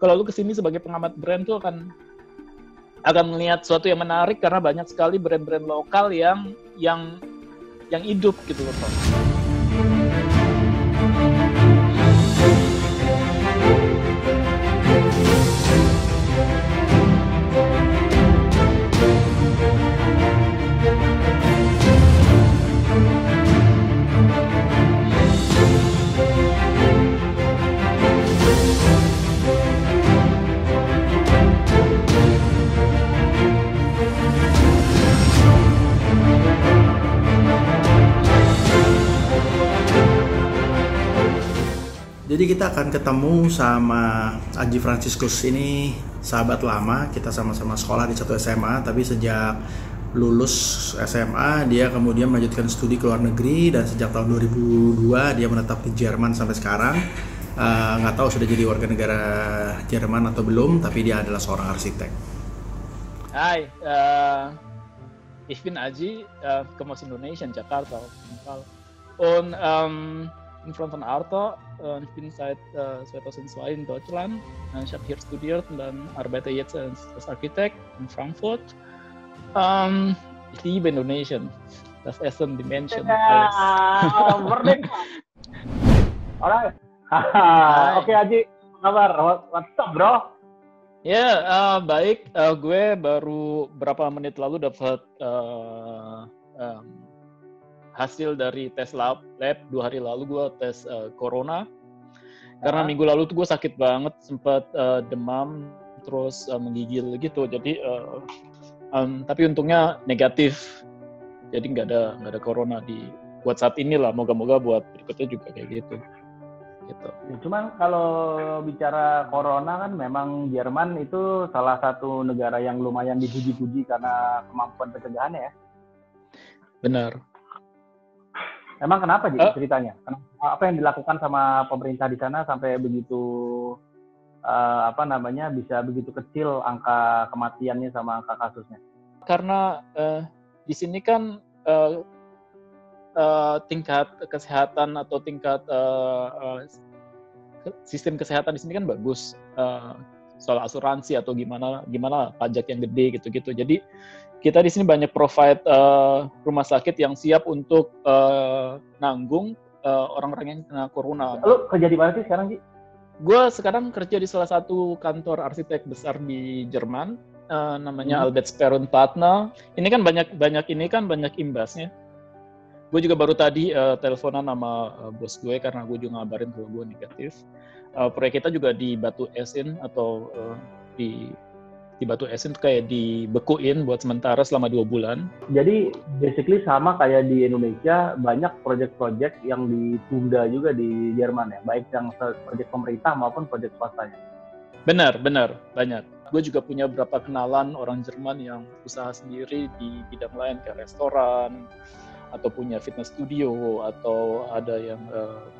kalau lu kesini sebagai pengamat brand tuh akan melihat sesuatu yang menarik karena banyak sekali brand-brand lokal yang hidup gitu loh. Jadi kita akan ketemu sama Aji Franciscus ini sahabat lama, kita sama-sama sekolah di satu SMA, tapi sejak lulus SMA dia kemudian melanjutkan studi ke luar negeri dan sejak tahun 2002 dia menetap di Jerman sampai sekarang. Nggak tahu sudah jadi warga negara Jerman atau belum, tapi dia adalah seorang arsitek. Hai, ich bin Aji, komme aus Indonesien, Jakarta auf jeden Fall. Und in Front von Arto, ich bin seit 2002 in Deutschland. Ich habe hier studiert und dann arbeite jetzt als Architekt in Frankfurt. Ich liebe Indonesien, das Essen, die Menschen, alles. Merdeka. Alright. Oke Aji, apa kabar? What's up bro? Ya, baik. Gue baru berapa menit lalu dapat hasil dari tes lab 2 hari lalu gue tes corona. Karena minggu lalu tuh gue sakit banget, sempat demam, terus menggigil gitu. Jadi tapi untungnya negatif. Jadi nggak ada corona buat saat ini lah. Moga-moga buat berikutnya juga kayak gitu. Ya, cuman kalau bicara corona kan memang Jerman itu salah satu negara yang lumayan dipuji-puji karena kemampuan pencegahannya ya. Benar. Emang kenapa ceritanya? Apa yang dilakukan sama pemerintah di sana sampai begitu bisa begitu kecil angka kematiannya sama angka kasusnya? Karena di sini kan tingkat kesehatan atau tingkat sistem kesehatan di sini kan bagus, soal asuransi atau gimana pajak yang gede gitu-gitu. Jadi kita di sini banyak provide rumah sakit yang siap untuk nanggung orang-orang yang kena corona. Lu kerja di mana sih sekarang, Ji? Gue sekarang kerja di salah satu kantor arsitek besar di Jerman, namanya Albert Speer und Partner. Ini kan banyak imbasnya. Gue juga baru tadi teleponan sama bos gue karena gue juga ngabarin kalau gue negatif. Proyek kita juga di Batu Esin atau di Batu Esin tuh kayak dibekuin buat sementara selama 2 bulan. Jadi basically sama kayak di Indonesia, banyak proyek-proyek yang ditunda juga di Jerman ya, baik yang proyek pemerintah maupun proyek swastanya. Benar, banyak. Gue juga punya beberapa kenalan orang Jerman yang usaha sendiri di bidang lain kayak restoran, atau punya fitness studio, atau ada yang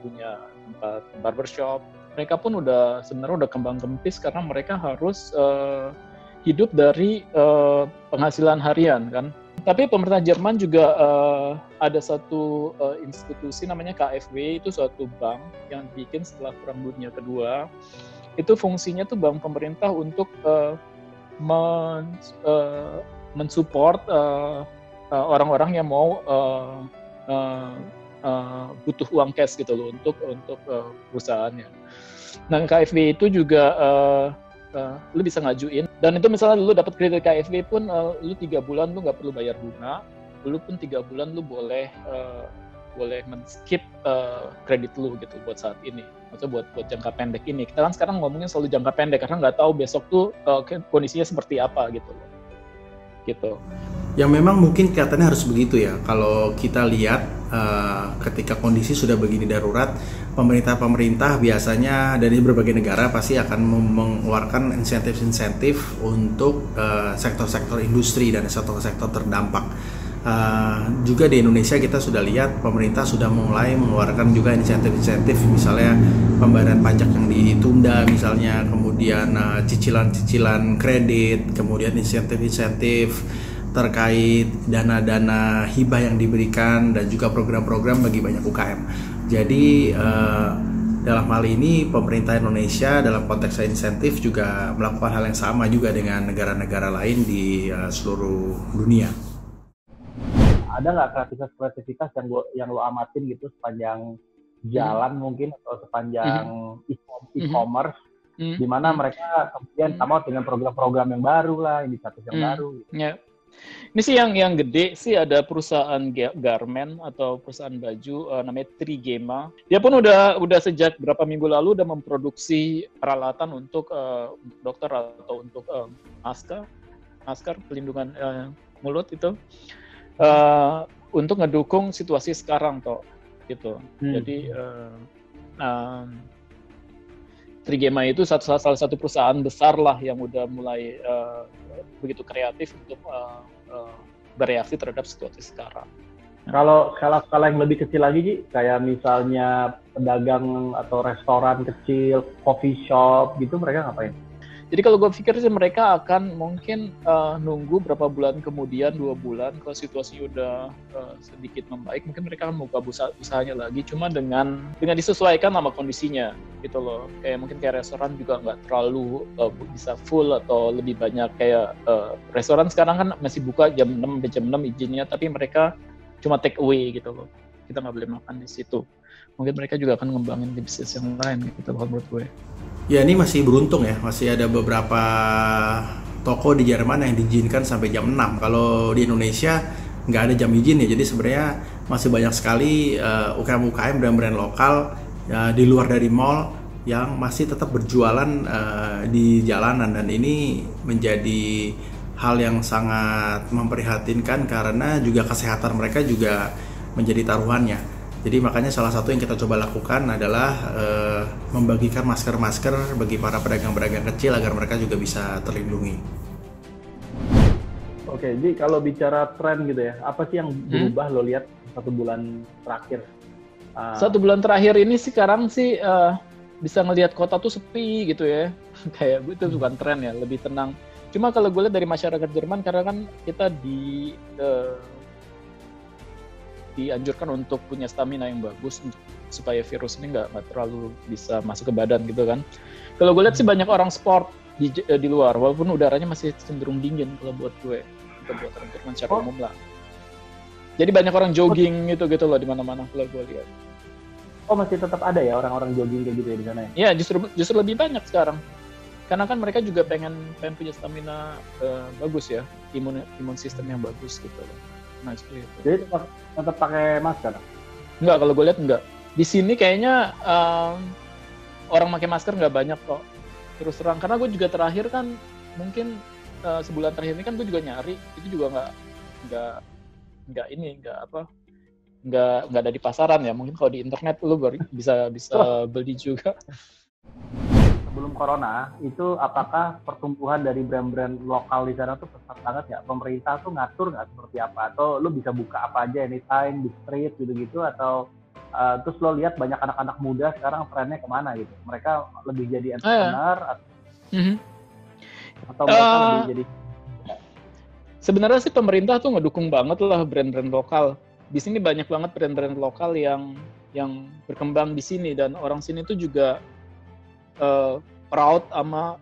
punya tempat barbershop. Mereka pun sebenarnya udah kembang kempis karena mereka harus hidup dari penghasilan harian kan. Tapi pemerintah Jerman juga ada satu institusi namanya KfW, itu suatu bank yang bikin setelah Perang Dunia Kedua. Itu fungsinya tuh bank pemerintah untuk mensupport orang-orang yang mau butuh uang cash gitu loh untuk perusahaannya. Nah KfW itu juga lu bisa ngajuin, dan itu misalnya lu dapat kredit KfW pun lu 3 bulan lu nggak perlu bayar bunga, lu pun 3 bulan lu boleh men-skip kredit lu gitu buat saat ini, maksudnya buat jangka pendek ini. Kita kan sekarang ngomongin selalu jangka pendek karena nggak tahu besok tuh kondisinya seperti apa gitu loh. Gitu. Yang memang mungkin kelihatannya harus begitu ya. Kalau kita lihat ketika kondisi sudah begini darurat, pemerintah biasanya dari berbagai negara pasti akan mengeluarkan insentif-insentif untuk sektor-sektor industri dan sektor-sektor terdampak. Juga di Indonesia kita sudah lihat pemerintah sudah mulai mengeluarkan juga insentif-insentif, misalnya pembayaran pajak yang ditunda misalnya, kemudian cicilan-cicilan kredit, kemudian insentif-insentif terkait dana-dana hibah yang diberikan, dan juga program-program bagi banyak UKM. Jadi dalam hal ini pemerintah Indonesia dalam konteks insentif juga melakukan hal yang sama juga dengan negara-negara lain di seluruh dunia. Ada nggak kreativitas yang lo amatin gitu sepanjang jalan mungkin atau sepanjang e-commerce di mana mereka kemudian sama dengan program-program yang baru lah, inisiatif yang baru gitu. Yeah. Ini sih yang gede sih ada perusahaan garment atau perusahaan baju namanya Trigema. Dia pun udah sejak berapa minggu lalu udah memproduksi peralatan untuk dokter atau untuk masker pelindungan mulut itu untuk ngedukung situasi sekarang toh gitu. Jadi Trigema itu salah satu perusahaan besar lah yang udah mulai begitu kreatif untuk bereaksi terhadap situasi sekarang. Kalau skala yang lebih kecil lagi, Ji, kayak misalnya pedagang atau restoran kecil, coffee shop gitu, mereka ngapain? Jadi kalau gue pikir sih mereka akan mungkin nunggu berapa bulan kemudian, 2 bulan, kalau situasi udah sedikit membaik, mungkin mereka akan buka usahanya lagi, cuma dengan disesuaikan sama kondisinya, gitu loh. Mungkin kayak restoran juga nggak terlalu bisa full atau lebih banyak kayak restoran sekarang kan masih buka jam 6 sampai jam 6 izinnya, tapi mereka cuma take away gitu loh. Kita nggak boleh makan di situ. Mungkin mereka juga akan ngembangin bisnis yang lain gitu loh menurut gue. Ya ini masih beruntung ya, masih ada beberapa toko di Jerman yang diizinkan sampai jam 6. Kalau di Indonesia nggak ada jam izin ya, jadi sebenarnya masih banyak sekali UKM-UKM brand-brand lokal di luar dari mall yang masih tetap berjualan di jalanan, dan ini menjadi hal yang sangat memprihatinkan karena juga kesehatan mereka juga menjadi taruhannya. Jadi makanya salah satu yang kita coba lakukan adalah membagikan masker-masker bagi para pedagang-pedagang kecil agar mereka juga bisa terlindungi. Oke, jadi kalau bicara tren gitu ya, apa sih yang berubah lo lihat 1 bulan terakhir? 1 bulan terakhir ini sekarang sih bisa ngelihat kota tuh sepi gitu ya. Kayak itu bukan tren ya, lebih tenang. Cuma kalau gue lihat dari masyarakat Jerman, karena kan kita dianjurkan untuk punya stamina yang bagus supaya virus ini nggak terlalu bisa masuk ke badan gitu kan. Kalau gue lihat sih banyak orang sport di luar, walaupun udaranya masih cenderung dingin kalau buat gue, buat orang Jerman secara umum lah. Jadi banyak orang jogging gitu loh di mana-mana kalau gue lihat. Oh, masih tetap ada ya orang-orang jogging kayak gitu ya di sana ya? Iya, justru lebih banyak sekarang. Karena kan mereka juga pengen punya stamina bagus ya, imun sistem yang bagus gitu loh. Nah, seperti itu. Jadi tetap pakai masker? Enggak, kalau gue lihat enggak. Di sini kayaknya orang pakai masker nggak banyak kok. Terus terang, karena gue juga terakhir kan mungkin sebulan terakhir ini kan gue juga nyari, itu juga nggak ada di pasaran ya. Mungkin kalau di internet lu bisa beli juga. Sebelum corona, itu apakah pertumbuhan dari brand-brand lokal di sana tuh pesat banget nggak? Pemerintah tuh ngatur nggak seperti apa? Atau lo bisa buka apa aja anytime di street gitu-gitu? Atau terus lo lihat banyak anak-anak muda sekarang trennya kemana gitu? Mereka lebih jadi entrepreneur atau mereka lebih jadi... Sebenarnya sih pemerintah tuh ngedukung banget lah brand-brand lokal. Di sini banyak banget brand-brand lokal yang berkembang di sini, dan orang sini tuh juga proud sama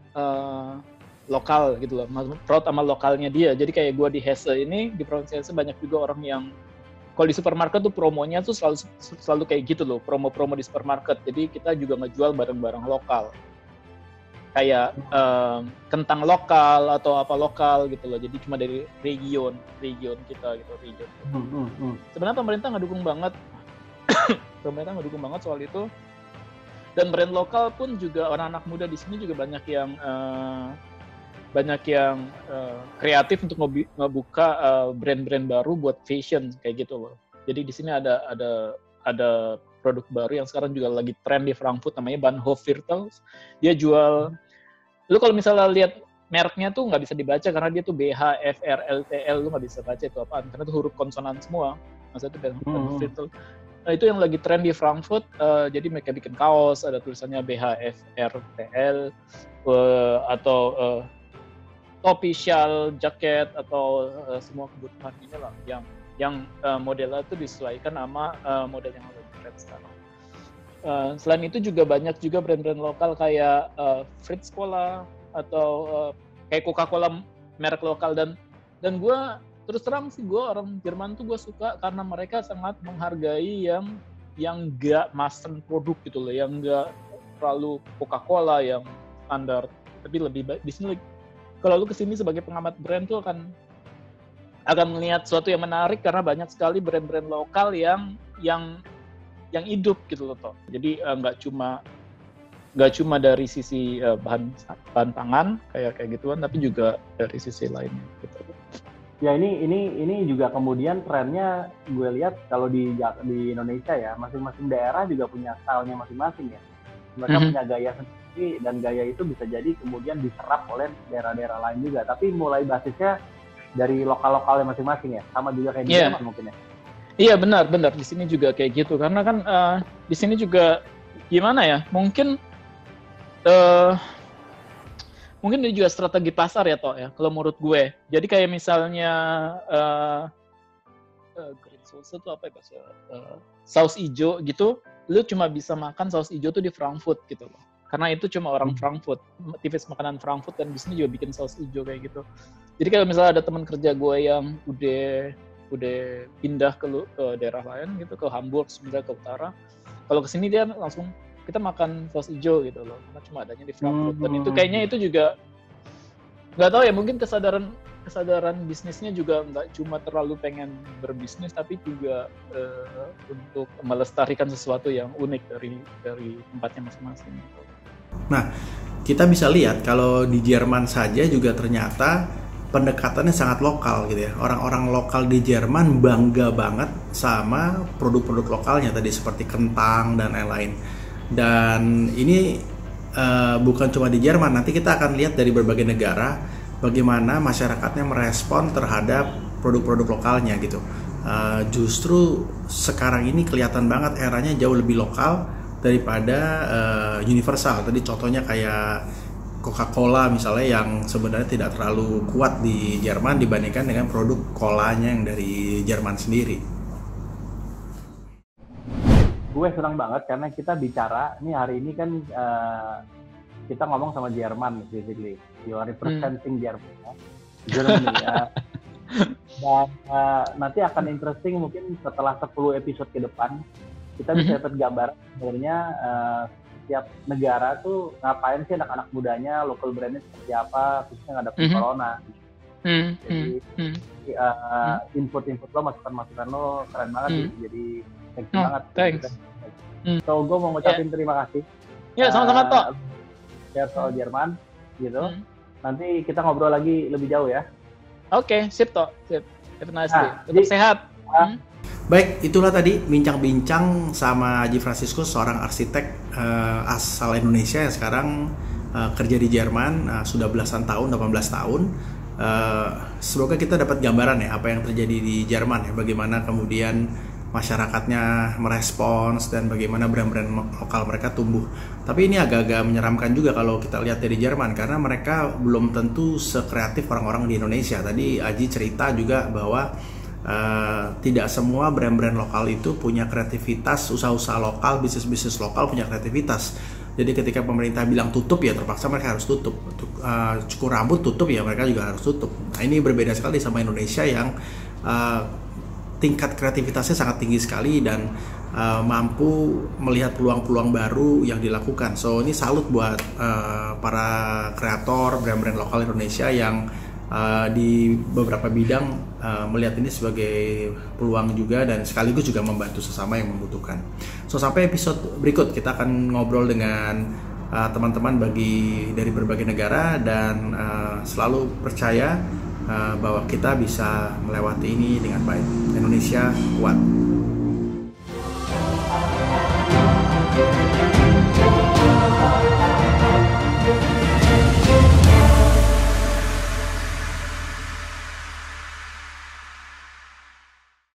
lokal gitu loh, proud sama lokalnya dia. Jadi kayak gue di Hesse ini, di provinsi Hesse banyak juga orang yang kalau di supermarket tuh promonya tuh selalu kayak gitu loh, promo-promo di supermarket. Jadi kita juga ngejual barang-barang lokal, kayak kentang lokal atau apa lokal gitu loh. Jadi cuma dari region kita gitu, region. Sebenarnya pemerintah ngedukung banget, soal itu. Dan brand lokal pun juga anak-anak muda di sini juga banyak yang kreatif untuk ngebuka brand-brand baru buat fashion kayak gitu loh. Jadi di sini ada produk baru yang sekarang juga lagi tren di Frankfurt, namanya Bahnhof Viertel. Dia jual, lu kalau misalnya lihat mereknya tuh nggak bisa dibaca karena dia tuh BHFRLTL, lu nggak bisa baca itu apaan karena itu huruf konsonan semua. Maksudnya itu Bahnhof Viertel. Nah, itu yang lagi tren di Frankfurt, jadi mereka bikin kaos, ada tulisannya BHFRTL, atau topi, shawl, jaket, atau semua kebutuhan inilah yang modelnya itu disesuaikan sama model yang lagi tren sekarang. Selain itu juga banyak juga brand-brand lokal kayak Fritz Cola atau kayak Coca-Cola merek lokal, dan gue terus terang sih, gue orang Jerman tuh gue suka karena mereka sangat menghargai yang gak master produk gitu loh, yang gak terlalu Coca-Cola yang standar, tapi lebih baik di sini. Kalau lu kesini sebagai pengamat brand tuh akan melihat sesuatu yang menarik karena banyak sekali brand-brand lokal yang hidup gitu loh toh. Jadi nggak cuma dari sisi bahan pangan kayak gituan, tapi juga dari sisi lainnya gitu. Ya ini juga kemudian trennya gue lihat kalau di Indonesia ya, masing-masing daerah juga punya stylenya masing-masing ya. Mereka punya gaya sendiri, dan gaya itu bisa jadi kemudian diserap oleh daerah-daerah lain juga. Tapi mulai basisnya dari lokal-lokalnya masing-masing ya, sama juga kayak di Jerman mungkin ya. Iya benar di sini juga kayak gitu, karena kan di sini juga gimana ya, mungkin ini juga strategi pasar ya toh ya, kalau menurut gue. Jadi kayak misalnya green sauce itu apa ya, saus hijau gitu, lu cuma bisa makan saus hijau tuh di Frankfurt gitu loh, karena itu cuma orang Frankfurt, aktivis makanan Frankfurt, dan di sini juga bikin saus hijau kayak gitu. Jadi kalau misalnya ada teman kerja gue yang udah pindah ke daerah lain gitu, ke Hamburg, misalnya ke utara, kalau kesini dia langsung kita makan saus hijau gitu loh, karena cuma adanya di Frankfurt. Dan itu kayaknya itu juga nggak tahu ya, mungkin kesadaran bisnisnya juga nggak cuma terlalu pengen berbisnis, tapi juga untuk melestarikan sesuatu yang unik dari tempatnya masing-masing gitu. Nah, kita bisa lihat kalau di Jerman saja juga ternyata pendekatannya sangat lokal gitu ya. Orang-orang lokal di Jerman bangga banget sama produk-produk lokalnya tadi, seperti kentang dan lain-lain. Dan ini bukan cuma di Jerman, nanti kita akan lihat dari berbagai negara bagaimana masyarakatnya merespon terhadap produk-produk lokalnya gitu. Justru sekarang ini kelihatan banget eranya jauh lebih lokal daripada universal. Tadi contohnya kayak Coca-Cola misalnya, yang sebenarnya tidak terlalu kuat di Jerman dibandingkan dengan produk kolanya yang dari Jerman sendiri. Gue senang banget karena kita bicara, ini hari ini kan kita ngomong sama Jerman basically. You are representing Germany ya. Dan nanti akan interesting mungkin setelah 10 episode ke depan, kita bisa dapat gambaran sebenarnya setiap negara tuh ngapain sih anak-anak mudanya, local brandnya seperti apa, khususnya ngadepin corona. Jadi input-input lo, masukan-masukan lo keren banget sih. Jadi thank you banget. Thanks. So gue mau ngucapin terima kasih. Ya sama-sama toh. Share soal Jerman gitu. Nanti kita ngobrol lagi lebih jauh ya. Oke, sip toh. Sip. Have a nice day. Tetap sehat. Baik, itulah tadi bincang-bincang sama Haji Franciscus, seorang arsitek asal Indonesia yang sekarang kerja di Jerman sudah belasan tahun, 18 tahun. Semoga kita dapat gambaran ya apa yang terjadi di Jerman ya, bagaimana kemudian masyarakatnya merespons dan bagaimana brand-brand lokal mereka tumbuh. Tapi ini agak-agak menyeramkan juga kalau kita lihat dari Jerman, karena mereka belum tentu sekreatif orang-orang di Indonesia. Tadi Haji cerita juga bahwa tidak semua brand-brand lokal itu punya kreativitas, usaha-usaha lokal, bisnis-bisnis lokal punya kreativitas. Jadi ketika pemerintah bilang tutup ya terpaksa mereka harus tutup. Untuk cukur rambut tutup ya mereka juga harus tutup. Nah ini berbeda sekali sama Indonesia yang tingkat kreativitasnya sangat tinggi sekali dan mampu melihat peluang-peluang baru yang dilakukan. So ini salut buat para kreator brand-brand lokal Indonesia yang di beberapa bidang melihat ini sebagai peluang juga, dan sekaligus juga membantu sesama yang membutuhkan. So sampai episode berikut kita akan ngobrol dengan teman-teman dari berbagai negara, dan selalu percaya bahwa kita bisa melewati ini dengan baik. Indonesia kuat.